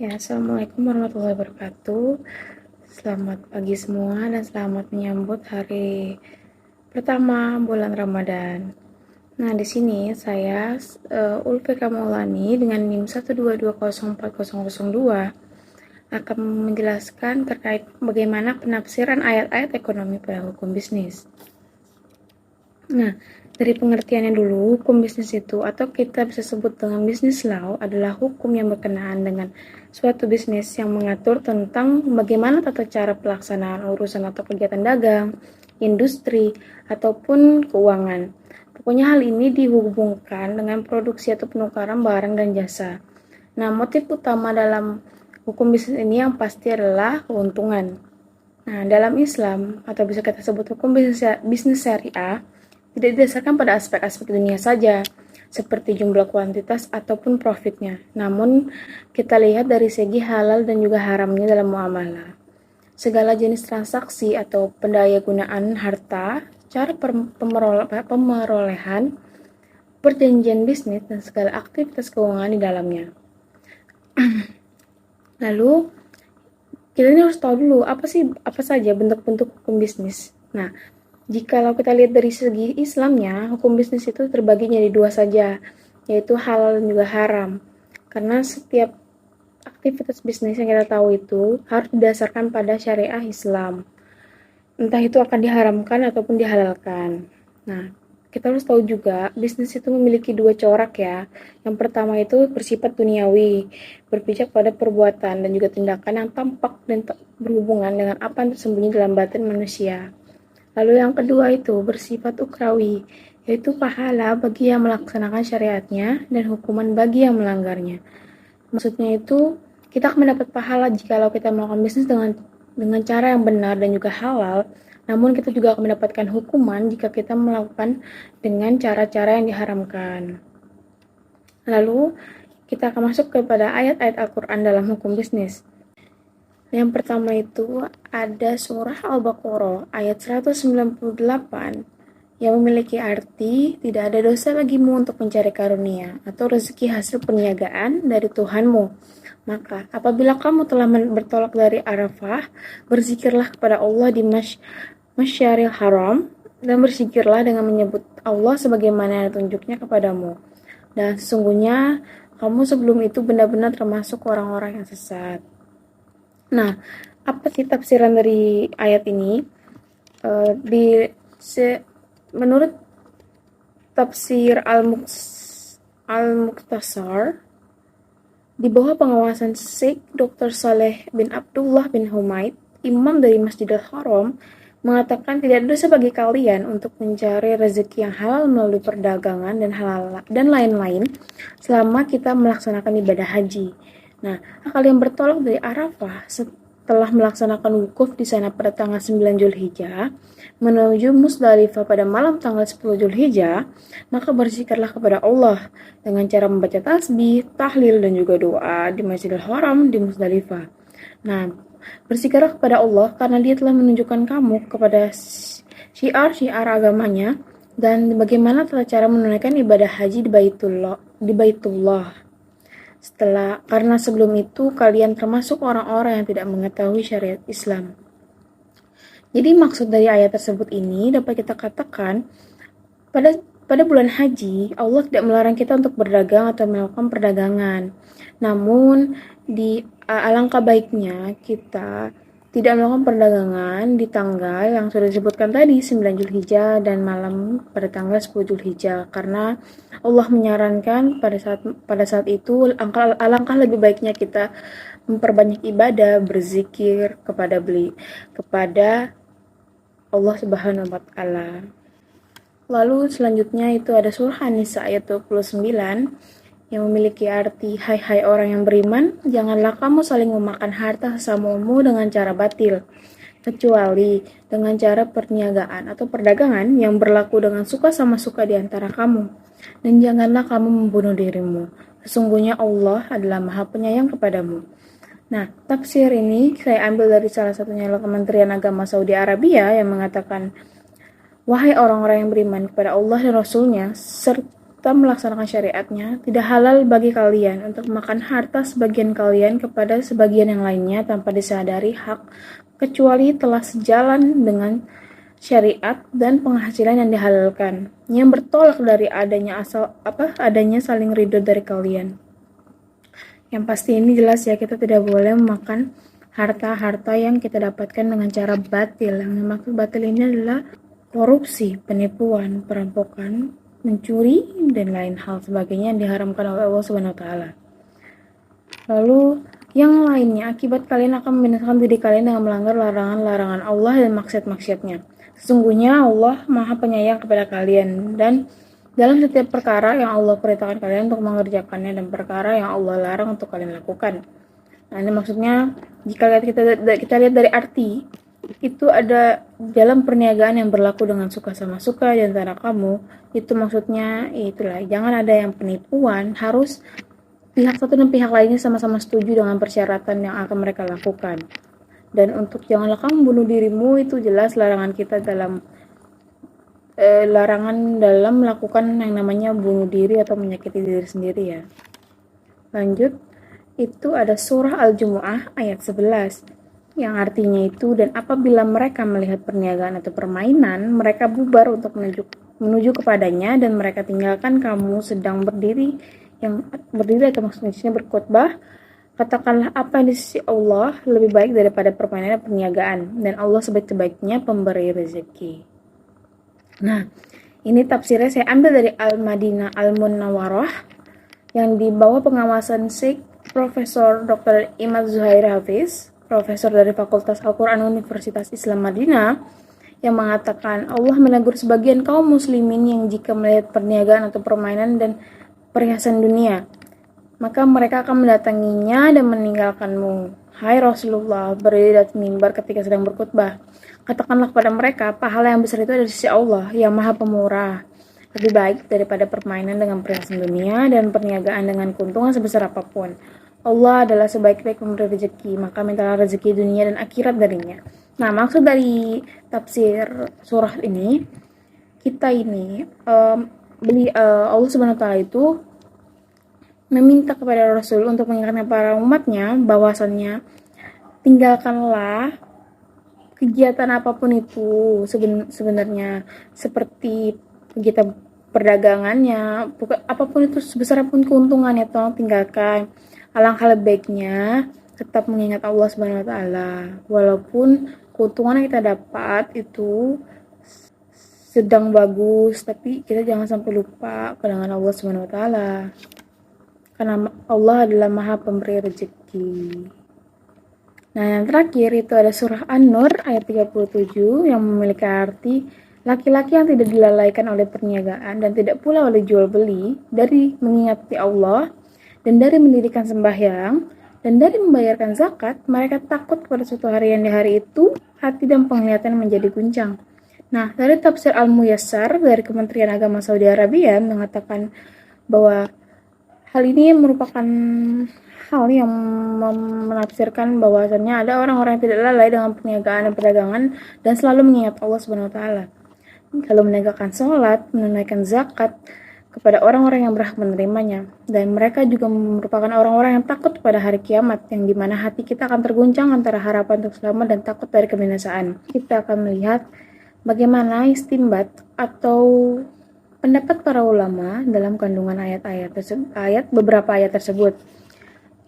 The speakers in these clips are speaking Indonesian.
Ya, Assalamualaikum warahmatullahi wabarakatuh. Selamat pagi semua dan selamat menyambut hari pertama bulan Ramadan. Nah, di sini saya Ulfika Maulani dengan NIM 122040002 akan menjelaskan terkait bagaimana penafsiran ayat-ayat ekonomi pada hukum bisnis. Nah, dari pengertiannya dulu, hukum bisnis itu atau kita bisa sebut dengan business law adalah hukum yang berkenaan dengan suatu bisnis yang mengatur tentang bagaimana tata cara pelaksanaan urusan atau kegiatan dagang, industri, ataupun keuangan. Pokoknya hal ini dihubungkan dengan produksi atau penukaran barang dan jasa. Nah, motif utama dalam hukum bisnis ini yang pasti adalah keuntungan. Nah, dalam Islam atau bisa kita sebut hukum bisnis syariah tidak didasarkan pada aspek-aspek dunia saja, seperti jumlah kuantitas ataupun profitnya. Namun, kita lihat dari segi halal dan juga haramnya dalam muamalah. Segala jenis transaksi atau pendayagunaan harta, cara pemerolehan, perjanjian bisnis, dan segala aktivitas keuangan di dalamnya. Lalu, kita ini harus tahu dulu apa saja bentuk-bentuk hukum bisnis. Nah, jikalau kita lihat dari segi Islamnya, hukum bisnis itu terbagi menjadi dua saja, yaitu halal dan juga haram. Karena setiap aktivitas bisnis yang kita tahu itu harus didasarkan pada syariah Islam. Entah itu akan diharamkan ataupun dihalalkan. Nah, kita harus tahu juga bisnis itu memiliki dua corak ya. Yang pertama itu bersifat duniawi, berpijak pada perbuatan dan juga tindakan yang tampak dan berhubungan dengan apa yang tersembunyi dalam batin manusia. Lalu yang kedua itu bersifat ukrawi, yaitu pahala bagi yang melaksanakan syariatnya dan hukuman bagi yang melanggarnya. Maksudnya itu kita akan mendapat pahala jikalau kita melakukan bisnis dengan cara yang benar dan juga halal, namun kita juga akan mendapatkan hukuman jika kita melakukan dengan cara-cara yang diharamkan. Lalu kita akan masuk kepada ayat-ayat Al-Quran dalam hukum bisnis. Yang pertama itu ada surah Al-Baqarah ayat 198 yang memiliki arti tidak ada dosa bagimu untuk mencari karunia atau rezeki hasil perniagaan dari Tuhanmu. Maka apabila kamu telah bertolak dari Arafah, berzikirlah kepada Allah di Masyaril Haram dan berzikirlah dengan menyebut Allah sebagaimana yang tunjuknya kepadamu. Dan sesungguhnya kamu sebelum itu benar-benar termasuk orang-orang yang sesat. Nah, apa sih tafsiran dari ayat ini? Menurut tafsir Al-Muqtasar, di bawah pengawasan Syekh Dr. Saleh bin Abdullah bin Humaid, imam dari Masjidil Haram, mengatakan tidak ada dosa bagi kalian untuk mencari rezeki yang halal melalui perdagangan dan lain-lain selama kita melaksanakan ibadah haji. Nah, kalian bertolak dari Arafah setelah melaksanakan wukuf di sana pada tanggal 9 Zulhijjah menuju Musdalifah pada malam tanggal 10 Zulhijjah, maka berzikirlah kepada Allah dengan cara membaca tasbih, tahlil dan juga doa di Masjidil Haram di Musdalifah. Nah, berzikirlah kepada Allah karena Dia telah menunjukkan kamu kepada syiar-syiar agamanya dan bagaimana tata cara menunaikan ibadah haji di Baitullah. Karena sebelum itu kalian termasuk orang-orang yang tidak mengetahui syariat Islam. Jadi maksud dari ayat tersebut ini dapat kita katakan pada bulan haji Allah tidak melarang kita untuk berdagang atau melakukan perdagangan. Namun alangkah baiknya kita tidak melakukan perdagangan di tanggal yang sudah disebutkan tadi 9 Zulhijjah dan malam pada tanggal 10 Zulhijjah karena Allah menyarankan pada saat itu alangkah lebih baiknya kita memperbanyak ibadah, berzikir kepada Allah Subhanahu wa taala. Lalu selanjutnya itu ada surah An-Nisa ayat 29 yang memiliki arti hai orang yang beriman, janganlah kamu saling memakan harta sesamamu dengan cara batil, kecuali dengan cara perniagaan atau perdagangan yang berlaku dengan suka sama suka di antara kamu. Dan janganlah kamu membunuh dirimu. Sesungguhnya Allah adalah Maha Penyayang kepadamu. Nah, tafsir ini saya ambil dari salah satunya Kementerian Agama Saudi Arabia yang mengatakan, wahai orang-orang yang beriman kepada Allah dan Rasul-Nya, tetap melaksanakan syariatnya, tidak halal bagi kalian untuk makan harta sebagian kalian kepada sebagian yang lainnya tanpa disadari hak, kecuali telah sejalan dengan syariat dan penghasilan yang dihalalkan, yang bertolak dari adanya saling ridho dari kalian. Yang pasti ini jelas ya, kita tidak boleh memakan harta-harta yang kita dapatkan dengan cara batil. Yang dimaksud batil ini adalah korupsi, penipuan, perampokan, mencuri, dan lain hal sebagainya yang diharamkan oleh Allah Subhanahu wa taala. Lalu yang lainnya, akibat kalian akan membinasakan diri kalian dengan melanggar larangan-larangan Allah dan maksiat-maksiatnya. Sesungguhnya Allah Maha Penyayang kepada kalian, dan dalam setiap perkara yang Allah perintahkan kalian untuk mengerjakannya dan perkara yang Allah larang untuk kalian lakukan. Nah, ini maksudnya jika kita lihat dari arti, itu ada dalam perniagaan yang berlaku dengan suka sama suka di antara kamu. Itu maksudnya itulah, jangan ada yang penipuan, harus pihak satu dan pihak lainnya sama-sama setuju dengan persyaratan yang akan mereka lakukan. Dan untuk janganlah kamu bunuh dirimu, itu jelas larangan kita dalam melakukan yang namanya bunuh diri atau menyakiti diri sendiri ya. Lanjut, itu ada surah Al-Jumu'ah ayat 11 yang artinya itu, dan apabila mereka melihat perniagaan atau permainan, mereka bubar untuk menuju kepadanya, dan mereka tinggalkan kamu sedang berdiri atau maksudnya berkhutbah. Katakanlah, apa di sisi Allah lebih baik daripada permainan dan perniagaan, dan Allah sebaik-baiknya pemberi rezeki. Nah, ini tafsirnya saya ambil dari Al-Madinah Al-Munawwarah yang di bawah pengawasan Syekh Profesor Dr. Imad Zuhair Hafiz, profesor dari Fakultas Al-Quran Universitas Islam Madinah, yang mengatakan Allah menegur sebagian kaum muslimin yang jika melihat perniagaan atau permainan dan perhiasan dunia, maka mereka akan mendatanginya dan meninggalkanmu. Hai Rasulullah, berdiri di atas mimbar ketika sedang berkhutbah, katakanlah kepada mereka, pahala yang besar itu ada di sisi Allah yang Maha Pemurah, lebih baik daripada permainan dengan perhiasan dunia dan perniagaan dengan keuntungan sebesar apapun. Allah adalah sebaik-baik pemberi rezeki, maka mintalah rezeki dunia dan akhirat darinya. Nah, maksud dari tafsir surah ini, kita ini Allah Subhanahu wa taala itu meminta kepada Rasul untuk mengingatkan para umatnya bahwasannya tinggalkanlah kegiatan apapun itu sebenarnya, seperti kegiatan perdagangannya, apapun itu sebesar apapun keuntungannya, tolong tinggalkan. Alangkah lebih baiknya tetap mengingat Allah Subhanahu wa taala, walaupun keuntungan yang kita dapat itu sedang bagus, tapi kita jangan sampai lupa dengan Allah Subhanahu wa taala, karena Allah adalah Maha Pemberi rezeki. Nah, yang terakhir itu ada surah An-Nur ayat 37 yang memiliki arti laki-laki yang tidak dilalaikan oleh perniagaan dan tidak pula oleh jual beli, dari mengingati Allah dan dari mendirikan sembahyang dan dari membayarkan zakat, mereka takut pada suatu hari yang di hari itu hati dan penglihatan menjadi guncang. Nah, dari tafsir Al-Muyassar dari Kementerian Agama Saudi Arabia mengatakan bahwa hal ini merupakan hal yang menafsirkan bahwasannya ada orang-orang yang tidak lalai dengan perniagaan dan perdagangan dan selalu mengingat Allah Subhanahu wa taala. Kalau menegakkan sholat, menunaikan zakat kepada orang-orang yang berhak menerimanya, dan mereka juga merupakan orang-orang yang takut pada hari kiamat, yang dimana hati kita akan terguncang antara harapan untuk selamat dan takut dari kebinasaan. Kita akan melihat bagaimana istinbat atau pendapat para ulama dalam kandungan beberapa ayat tersebut.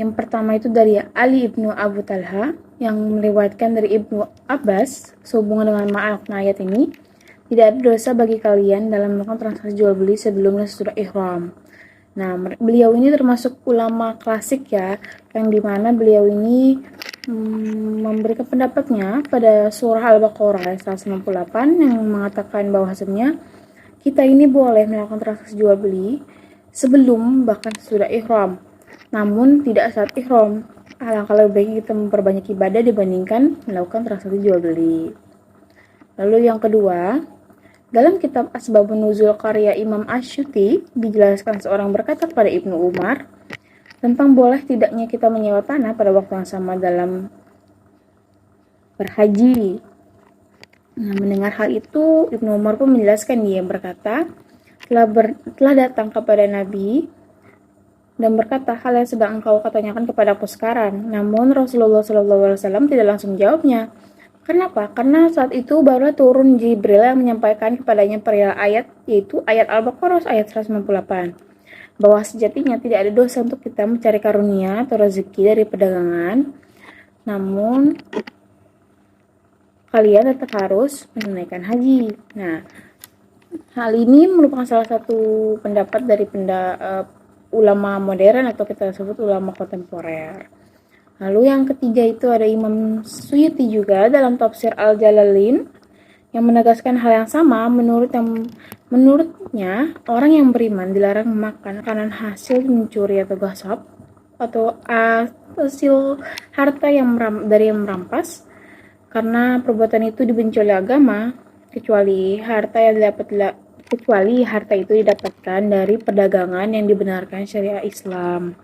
Yang pertama itu dari Ali ibnu Abu Talha yang meriwayatkan dari Ibnu Abbas sehubungan dengan makna ayat ini, tidak ada dosa bagi kalian dalam melakukan transaksi jual beli sebelum dan sesudah ihram. Nah, beliau ini termasuk ulama klasik ya, yang dimana beliau ini memberikan pendapatnya pada surah Al-Baqarah ayat 198 yang mengatakan bahwasannya kita ini boleh melakukan transaksi jual beli sebelum bahkan sesudah ihram, namun tidak saat ihram. Alangkah lebih baik kita memperbanyak ibadah dibandingkan melakukan transaksi jual beli. Lalu yang kedua, dalam kitab Asbabun Nuzul karya Imam Asyuti dijelaskan seorang berkata kepada Ibnu Umar tentang boleh tidaknya kita menyewa tanah pada waktu yang sama dalam berhaji. Nah, mendengar hal itu, Ibnu Umar pun menjelaskan, dia berkata, telah datang kepada Nabi dan berkata, hal yang sedang engkau tanyakan kepadaku sekarang. Namun Rasulullah SAW tidak langsung jawabnya. Kenapa? Karena saat itu barulah turun Jibril yang menyampaikan kepadanya perihal ayat, yaitu ayat Al-Baqarah ayat 198. Bahwa sejatinya tidak ada dosa untuk kita mencari karunia atau rezeki dari perdagangan. Namun kalian tetap harus menunaikan haji. Nah, hal ini merupakan salah satu pendapat dari ulama modern atau kita sebut ulama kontemporer. Lalu yang ketiga itu ada Imam Suyuti juga dalam tafsir Al-Jalalain yang menegaskan hal yang sama. Menurutnya orang yang beriman dilarang memakan makanan hasil mencuri atau gasap atau hasil harta dari yang merampas, karena perbuatan itu dibenci oleh agama, kecuali harta itu didapatkan dari perdagangan yang dibenarkan syariat Islam.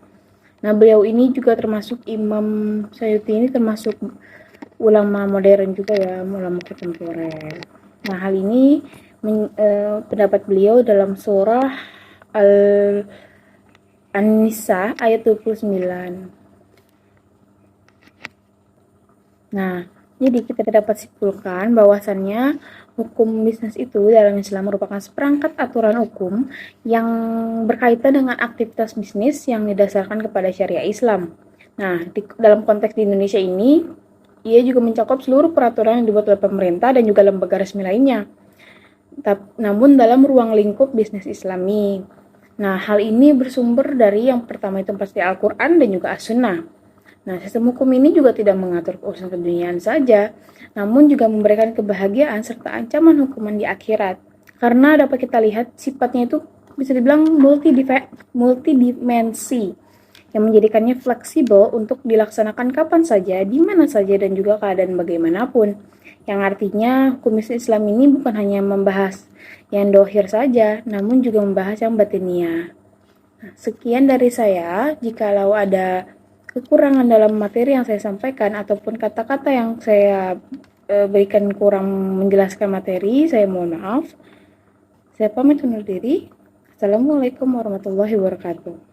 Nah, beliau ini juga termasuk Imam Suyuti ini termasuk ulama modern juga ya, ulama kontemporer. Nah, hal ini pendapat beliau dalam surah An-Nisa ayat 29. Nah, jadi kita dapat simpulkan bahwasannya hukum bisnis itu dalam Islam merupakan seperangkat aturan hukum yang berkaitan dengan aktivitas bisnis yang didasarkan kepada syariat Islam. Nah, dalam konteks di Indonesia ini, ia juga mencakup seluruh peraturan yang dibuat oleh pemerintah dan juga lembaga resmi lainnya. Namun dalam ruang lingkup bisnis Islami. Nah, hal ini bersumber dari yang pertama itu pasti Al-Quran dan juga As-Sunnah. Nah, sistem hukum ini juga tidak mengatur urusan keduniaan saja, namun juga memberikan kebahagiaan serta ancaman hukuman di akhirat. Karena dapat kita lihat sifatnya itu bisa dibilang multidimensi, yang menjadikannya fleksibel untuk dilaksanakan kapan saja, di mana saja, dan juga keadaan bagaimanapun. Yang artinya hukum Islam ini bukan hanya membahas yang dohir saja, namun juga membahas yang batiniah. Nah, sekian dari saya. Jikalau ada kekurangan dalam materi yang saya sampaikan ataupun kata-kata yang saya berikan kurang menjelaskan materi, saya mohon maaf. Saya pamit undur diri. Assalamualaikum warahmatullahi wabarakatuh.